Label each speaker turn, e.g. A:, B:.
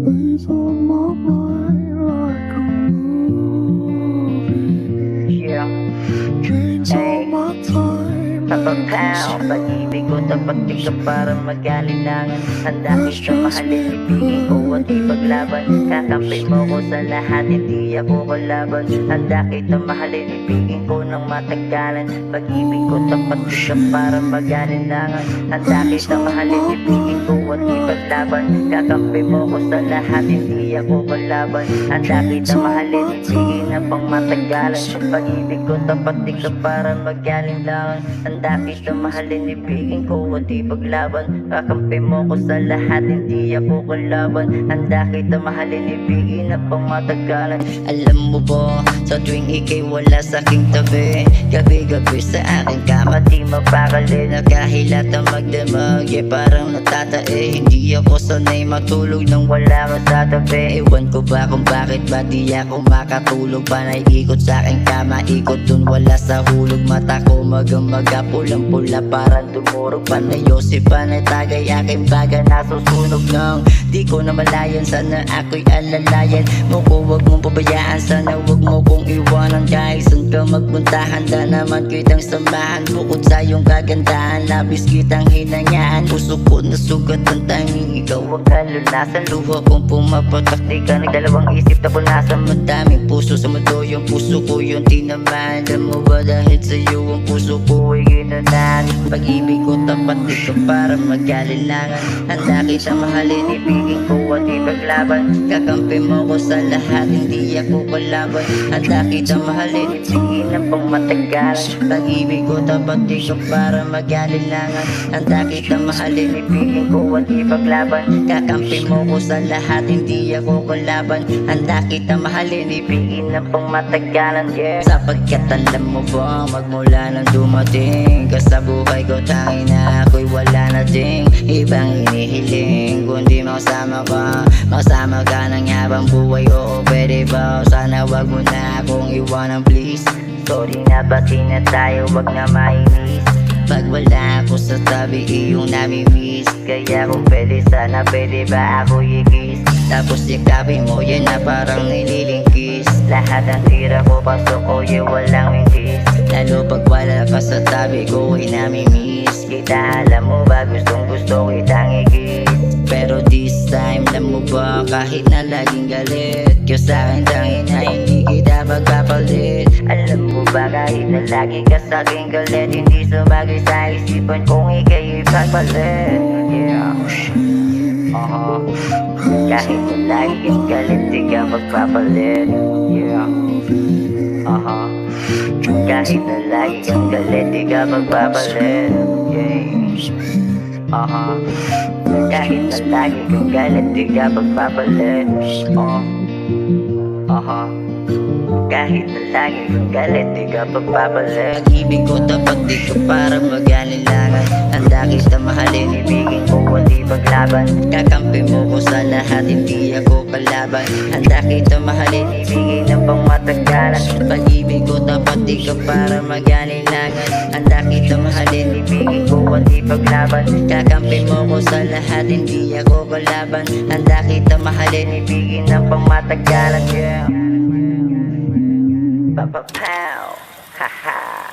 A: Always on my mind like a movie.
B: Yeah.
A: Dreams all my time.
B: Pound, pag-ibig ko tapat ka para mag-alinlangan. Handa kita mahalin, ibigin ko at ipaglaban. Kakampi mo ko sa lahat, hindi ako kalaban. Handa kita mahalin, ibigin ko ng matagalan. Pag-ibig ko tapat ka para mag-alinlangan. Handa kita mahalin, ibigin ko at ipaglaban. Kakampi mo ko sa lahat, hindi ako kalaban. Handa kita mahalin, ibigin na pang matagalan. Pag-ibig ko tapat ka para mag-alinlangan. Handa kita mahalin, ibigin ko at ipaglaban. Kakampi mo ko sa lahat, hindi ako kalaban. Handa kita mahalin, ibigin na pang matagalan. Alam mo ba, sa tuwing ikay wala sa aking tabi, gabi-gabi sa aking kama di mapakali. Nakahilat ang magdamag, parang natatae. Hindi ako sanay matulog nang wala ka sa tabi. Ewan ko ba kung bakit ba di ako makatulog. Panay ikot sa aking kama, ikot dun wala sa hulog. Mata ko magamaga, pulang-pula parang dumurog. Panayosip, panay tagay aking baga, nasusunog nang di ko na malayan. Sana ako'y alalayan mo ko, wag mong pabayaan. Sana wag mo kong iwanan. Kahit saan ka magpunta, handa naman kitang samahan. Bukod sa iyong kagandahan, labis kitang hinanyaan. Puso ko na sugat ang tanging ikaw ang kalunasan. Luha kong pumapatak, di ka nagdalawang isip na punasan. Madaming puso sa mundo, yung puso ko yung tinamaan. Alam mo ba dahil sa'yo ang puso ko ay ginanan. Pag-ibig ko tapat dito para mag-alinlangan. Handa kita mahalin, ibigin ko at ipaglaban. Kakampi mo ko sa lahat, hindi ako kalaban. Handa kita mahalin, ibigin na pang matagalan. Pag-ibig ko tapat dito para mag-alinlangan. Handa kita mahalin, ibigin ko at ipaglaban. Kakampi mo ko sa lahat, hindi ako kalaban. Handa kita mahalin, ibigin na pang matagalan. Yeah. Sapagkat alam mo ba, magmula nang dumating ka sa buhay ko, tangin na ako'y wala na ding ibang inihiling kundi makasama ka. Makasama ka ng habang buhay, oo pwede ba? Sana wag mo na akong iwanan please. Sorry na bati na tayo, wag na mainis. Pag wala ako sa tabi, iyong namimiss. Kaya kung pwede, sana pwede ba ako i-kiss? Tapos yakapin mo yan na parang nililingkis. Lahat ng tira ko, pasok ko, walang mintis. Lalo pag wala ka sa tabi ko ay namimiss kita. Alam mo ba gustong gusto kitang i-kiss. Pero this time, alam mo ba kahit na laging galit ka sa'kin, tangin na hindi kita magpapalit. Alam mo ba kahit na lagi ka sa'king galit, hindi sumagay sa isipan kung ikay ipagpalit. Yeah. Kahit na lagi kang galit, di ka magpapalit. Yeah. Kahit na lagi kang galit, di ka magpapalit. Yeah. Kahit na lagi kang galit, di ka magpapalit. Kahit na lagi kang galit, di ka magpapalit. Pag-ibig ko tapat di ka para mag-alinlangan. Handa kita mahalin, ibigin ko at ipaglaban. Kakampi mo ko sa lahat, hindi ako kalaban. Handa kita mahalin, ibigin na pang matagalan. Pag-ibig ko tapat di ka para mag-alinlangan. Handa kita mahalin, ibigin ko at ipaglaban. Kakampi mo ko sa lahat, hindi ako kalaban. Handa kita mahalin, ibigin na pang matagalan. Yeah. Pow, haha.